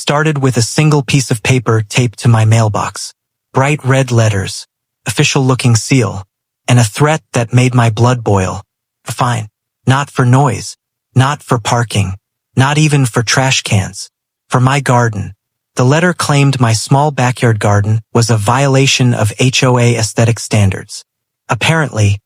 started with a single piece of paper taped to my mailbox. Bright red letters, official-looking seal, and a threat that made my blood boil. A fine. Not for noise. Not for parking. Not even for trash cans. For my garden. The letter claimed my small backyard garden was a violation of HOA aesthetic standards. Apparently,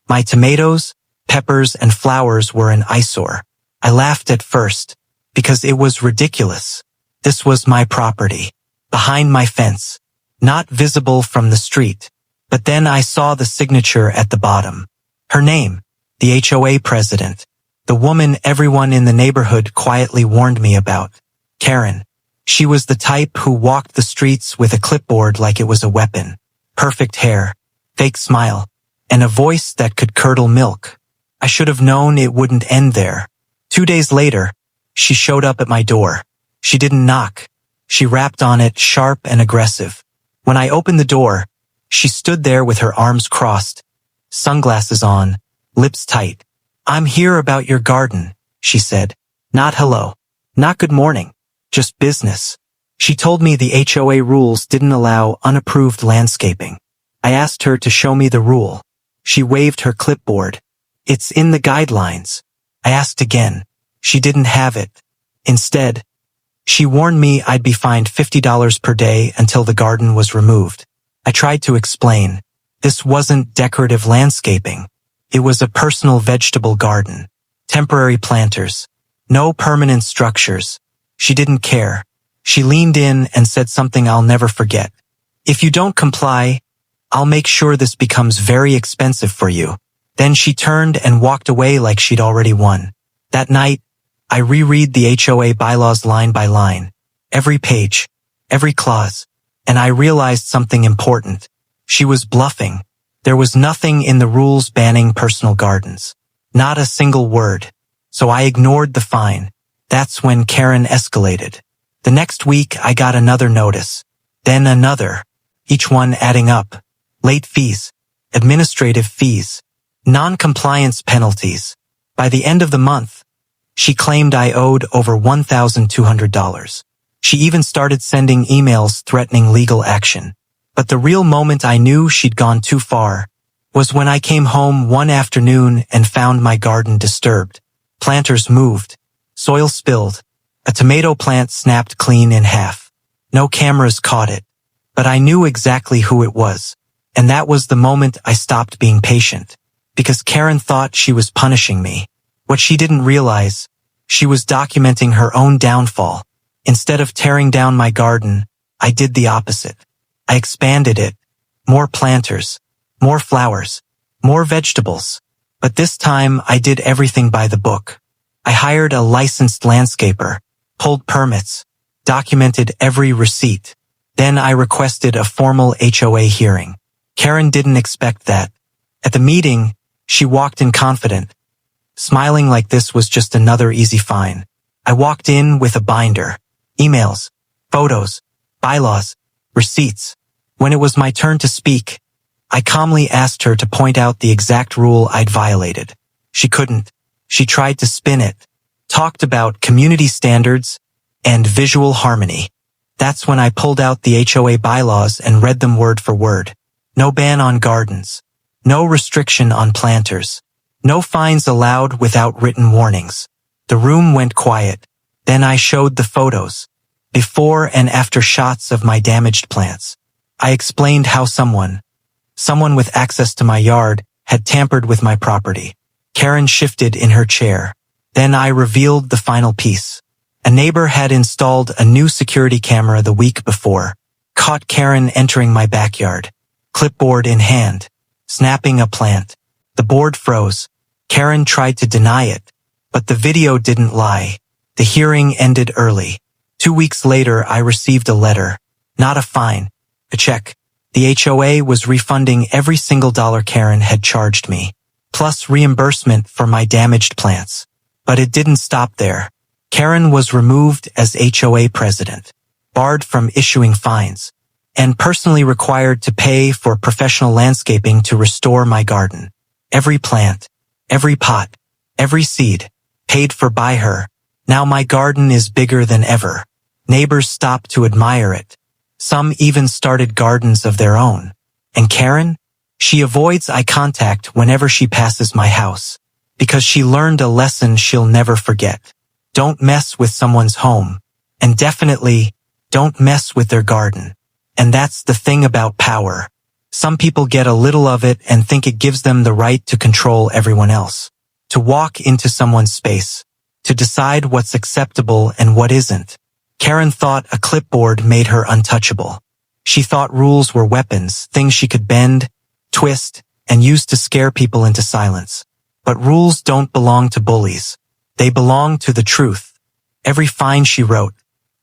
my tomatoes, peppers, and flowers were an eyesore. I laughed at first, because it was ridiculous. This was my property. Behind my fence. Not visible from the street. But then I saw the signature at the bottom. Her name, the HOA president. The woman everyone in the neighborhood quietly warned me about. Karen. She was the type who walked the streets with a clipboard like it was a weapon. Perfect hair, fake smile, and a voice that could curdle milk. I should have known it wouldn't end there. 2 days later, she showed up at my door. She didn't knock. She rapped on it, sharp and aggressive. When I opened the door, she stood there with her arms crossed, sunglasses on, lips tight. "I'm here about your garden," she said. "Not hello. Not good morning. Just business." She told me the HOA rules didn't allow unapproved landscaping. I asked her to show me the rule. She waved her clipboard. "It's in the guidelines." I asked again. She didn't have it. Instead, she warned me I'd be fined $50 per day until the garden was removed. I tried to explain. This wasn't decorative landscaping. It was a personal vegetable garden. Temporary planters. No permanent structures. She didn't care. She leaned in and said something I'll never forget. "If you don't comply, I'll make sure this becomes very expensive for you." Then she turned and walked away like she'd already won. That night, I reread the HOA bylaws line by line. Every page. Every clause. And I realized something important. She was bluffing. There was nothing in the rules banning personal gardens. Not a single word. So I ignored the fine. That's when Karen escalated. The next week I got another notice. Then another. Each one adding up. Late fees. Administrative fees. Non-compliance penalties. By the end of the month, she claimed I owed over $1,200. She even started sending emails threatening legal action. But the real moment I knew she'd gone too far was when I came home one afternoon and found my garden disturbed. Planters moved. Soil spilled. A tomato plant snapped clean in half. No cameras caught it. But I knew exactly who it was. And that was the moment I stopped being patient. Because Karen thought she was punishing me. What she didn't realize, she was documenting her own downfall. Instead of tearing down my garden, I did the opposite. I expanded it. More planters. More flowers. More vegetables. But this time I did everything by the book. I hired a licensed landscaper, pulled permits, documented every receipt. Then I requested a formal HOA hearing. Karen didn't expect that. At the meeting, she walked in confident, smiling like this was just another easy fine. I walked in with a binder, emails, photos, bylaws, receipts. When it was my turn to speak, I calmly asked her to point out the exact rule I'd violated. She couldn't. She tried to spin it, talked about community standards and visual harmony. That's when I pulled out the HOA bylaws and read them word for word. No ban on gardens. No restriction on planters. No fines allowed without written warnings. The room went quiet. Then I showed the photos. Before and after shots of my damaged plants. I explained how someone with access to my yard, had tampered with my property. Karen shifted in her chair. Then I revealed the final piece. A neighbor had installed a new security camera the week before, caught Karen entering my backyard, clipboard in hand, snapping a plant. The board froze. Karen tried to deny it, but the video didn't lie. The hearing ended early. 2 weeks later, I received a letter. Not a fine, a check. The HOA was refunding every single dollar Karen had charged me, plus reimbursement for my damaged plants. But it didn't stop there. Karen was removed as HOA president, barred from issuing fines, and personally required to pay for professional landscaping to restore my garden. Every plant, every pot, every seed, paid for by her. Now my garden is bigger than ever. Neighbors stopped to admire it. Some even started gardens of their own. And Karen? She avoids eye contact whenever she passes my house, because she learned a lesson she'll never forget. Don't mess with someone's home. And definitely, don't mess with their garden. And that's the thing about power. Some people get a little of it and think it gives them the right to control everyone else, to walk into someone's space, to decide what's acceptable and what isn't. Karen thought a clipboard made her untouchable. She thought rules were weapons, things she could bend, twist, and use to scare people into silence. But rules don't belong to bullies. They belong to the truth. Every fine she wrote,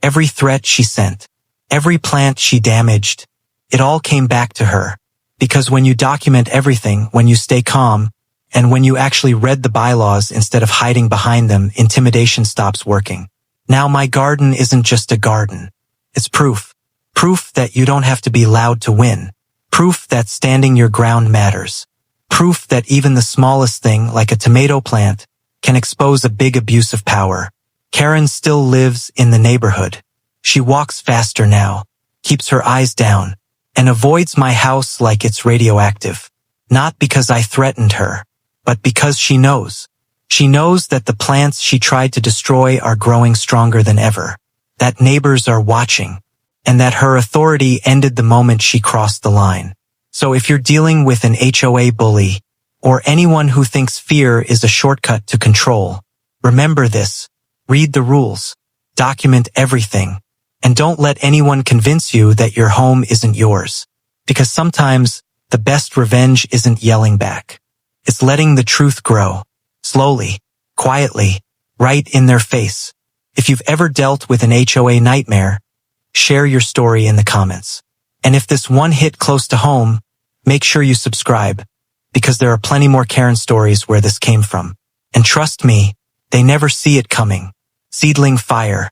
every threat she sent, every plant she damaged, it all came back to her. Because when you document everything, when you stay calm, and when you actually read the bylaws instead of hiding behind them, intimidation stops working. Now my garden isn't just a garden. It's proof. Proof that you don't have to be loud to win. Proof that standing your ground matters. Proof that even the smallest thing, like a tomato plant, can expose a big abuse of power. Karen still lives in the neighborhood. She walks faster now, keeps her eyes down, and avoids my house like it's radioactive. Not because I threatened her, but because she knows. She knows that the plants she tried to destroy are growing stronger than ever, that neighbors are watching, and that her authority ended the moment she crossed the line. So if you're dealing with an HOA bully, or anyone who thinks fear is a shortcut to control, remember this. Read the rules, document everything, and don't let anyone convince you that your home isn't yours. Because sometimes the best revenge isn't yelling back. It's letting the truth grow. Slowly, quietly, right in their face. If you've ever dealt with an HOA nightmare, share your story in the comments. And if this one hit close to home, make sure you subscribe, because there are plenty more Karen stories where this came from. And trust me, they never see it coming. Seedling fire.